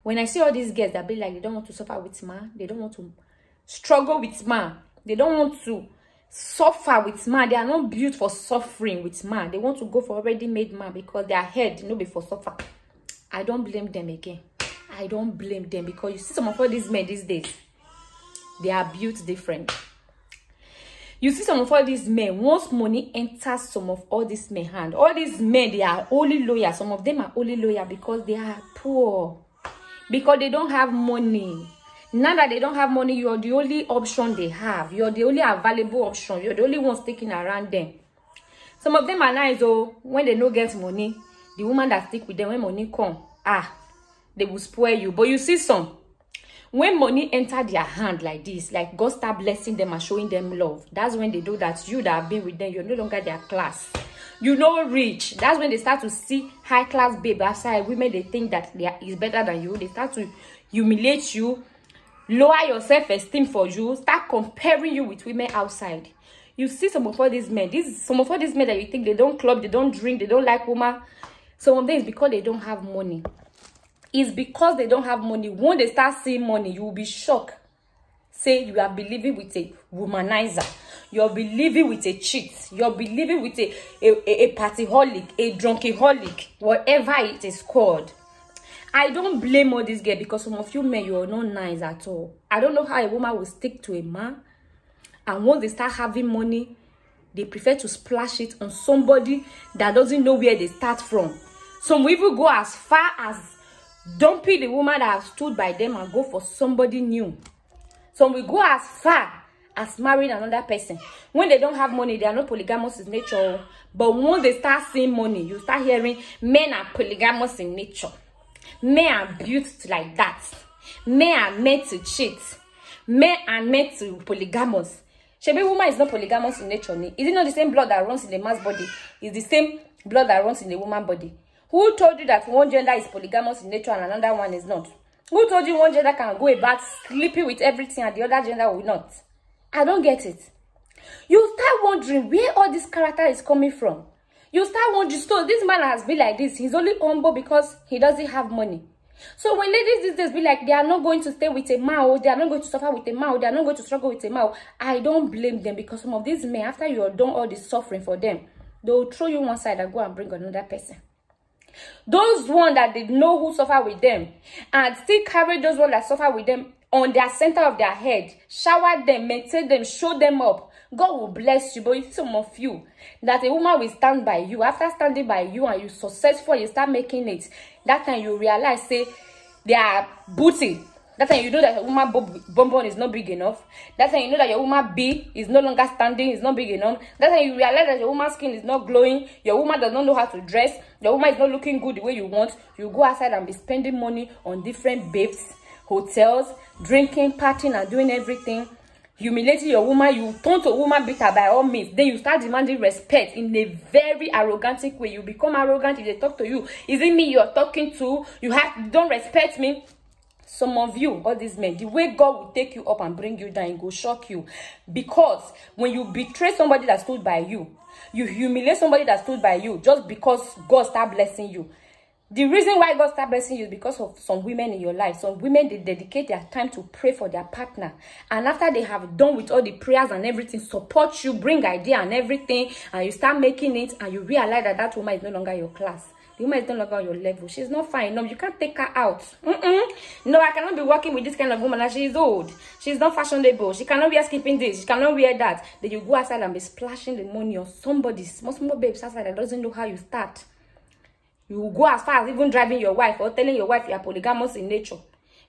When I see all these girls that be like, they don't want to suffer with man, they don't want to struggle with man, they don't want to suffer with man, they are not built for suffering with man, they want to go for already made man because their head no be for suffer. I don't blame them again. I don't blame them, because you see some of all these men these days, they are built different. You see some of all these men, once money enters some of all these men hand, all these men, they are only loyal. Some of them are only loyal because they are poor, because they don't have money. Now that they don't have money, you're the only option they have. You're the only available option. You're the only one sticking around them. Some of them are nice, oh, when they don't get money, the woman that stick with them, when money come, they will spoil you. But you see some, when money enter their hand like this, like God start blessing them and showing them love, that's when they do that. You that have been with them, you're no longer their class. You know rich. That's when they start to see high class babe outside. Women, they think that is better than you. They start to humiliate you, lower your self-esteem for you, start comparing you with women outside. You see some of all these men, some of all these men that you think they don't club, they don't drink, they don't like woman. Some of them is because they don't have money. It's because they don't have money. When they start seeing money, you will be shocked. Say you are believing with a womanizer. You're believing with a cheat. You're believing with a partyholic, a drunkaholic, whatever it is called. I don't blame all these girls, because some of you men, you are not nice at all. I don't know how a woman will stick to a man, and once they start having money, they prefer to splash it on somebody that doesn't know where they start from. Some will even go as far as dumping the woman that has stood by them and go for somebody new. Some will go as far as marrying another person. When they don't have money, they are not polygamous in nature. But once they start seeing money, you start hearing men are polygamous in nature. Men are built like that. Men are meant to cheat. Men are meant to polygamous. Shebi woman is not polygamous in nature. Is it not the same blood that runs in the man's body? It's the same blood that runs in the woman's body. Who told you that one gender is polygamous in nature and another one is not? Who told you one gender can go about sleeping with everything and the other gender will not? I don't get it. You start wondering where all this character is coming from. You start wondering, so this man has been like this. He's only humble because he doesn't have money. So when ladies these days be like, they are not going to stay with a man, or they are not going to suffer with a man, or they are not going to struggle with a man, I don't blame them, because some of these men, after you have done all this suffering for them, they will throw you one side and go and bring another person. Those ones that they know who suffer with them and still carry those ones that suffer with them on their center of their head, shower them, maintain them, show them up. God will bless you. But you see some of you that a woman will stand by you. After standing by you and you're successful, you start making it. That time you realize, say, they are booty. That time you know that your woman bonbon is not big enough. That time you know that your woman B is no longer standing, is not big enough. That time you realize that your woman's skin is not glowing. Your woman does not know how to dress. Your woman is not looking good the way you want. You go outside and be spending money on different babes, hotels, drinking, partying, and doing everything. Humiliating your woman. You turn to a woman beater by all means. Then you start demanding respect in a very arrogant way. You become arrogant if they talk to you. Is it me you're talking to? You don't respect me. Some of you, all these men, the way God will take you up and bring you down, it will shock you. Because when you betray somebody that stood by you, you humiliate somebody that stood by you just because God start blessing you. The reason why God start blessing you is because of some women in your life. Some women, they dedicate their time to pray for their partner. And after they have done with all the prayers and everything, support you, bring idea and everything, and you start making it, and you realize that that woman is no longer your class. The woman is no longer on your level. She's not fine enough. You can't take her out. No, I cannot be working with this kind of woman. And she is old. She's not fashionable. She cannot wear skipping this. She cannot wear that. Then you go outside and be splashing the money on somebody. Small babes outside that doesn't know how you start. You go as far as even driving your wife or telling your wife you are polygamous in nature.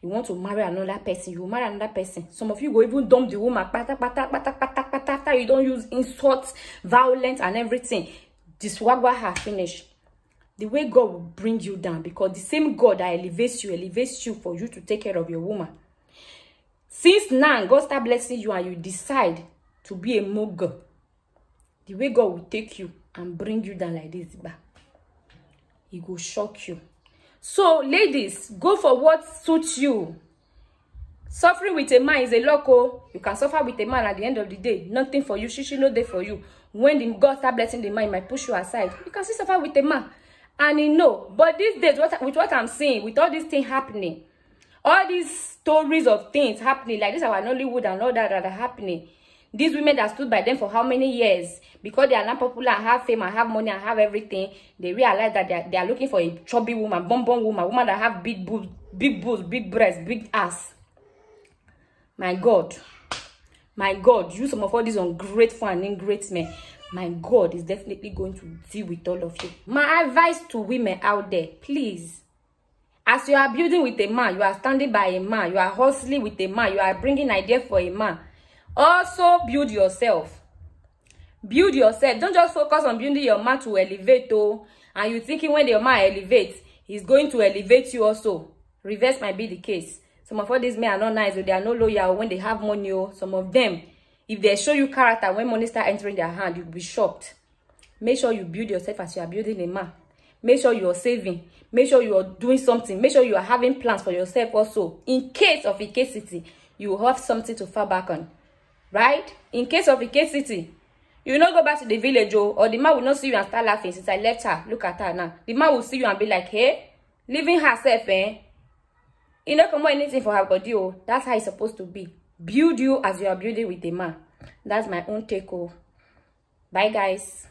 You want to marry another person. You will marry another person. Some of you go even dump the woman. After you don't use insults, violence, and everything. This wagwa her finish. The way God will bring you down, because the same God that elevates you for you to take care of your woman. Since now, God start blessing you and you decide to be a mogul, the way God will take you and bring you down like this, it will shock you. So, ladies, go for what suits you. Suffering with a man is a loco. You can suffer with a man at the end of the day. Nothing for you. She no day for you. When God start blessing the man, he might push you aside. You can still suffer with a man. And you know, but these days, with what I'm seeing, with all these things happening, All these stories of things happening, like this our Nollywood and all that are happening. These women that stood by them for how many years, because they are not popular and have fame and have money and have everything, they realize that they are looking for a chubby woman, bonbon woman that have big boobs, big breasts, big ass. My God, you some of all these ungrateful and ingrate men, my God is definitely going to deal with all of you. My advice to women out there, please, as you are building with a man, you are standing by a man, you are hustling with a man, you are bringing idea for a man, also build yourself. Build yourself. Don't just focus on building your man to elevate, oh, and you thinking when your man elevates, he's going to elevate you also. Reverse might be the case. Some of all these men are not nice, or they are not loyal when they have money. Oh, some of them, if they show you character when money start entering their hand, you'll be shocked. Make sure you build yourself as you are building a man. Make sure you are saving. Make sure you are doing something. Make sure you are having plans for yourself also. In case of Ike-City, you will have something to fall back on. Right? In case of Ike-City, you will not go back to the village, oh, or the man will not see you and start laughing since I left her. Look at her now. The man will see you and be like, hey, leaving herself, eh? You don't come anything for her body, oh. That's how it's supposed to be. Build you as you are building with a man. That's my own take, oh. Bye, guys.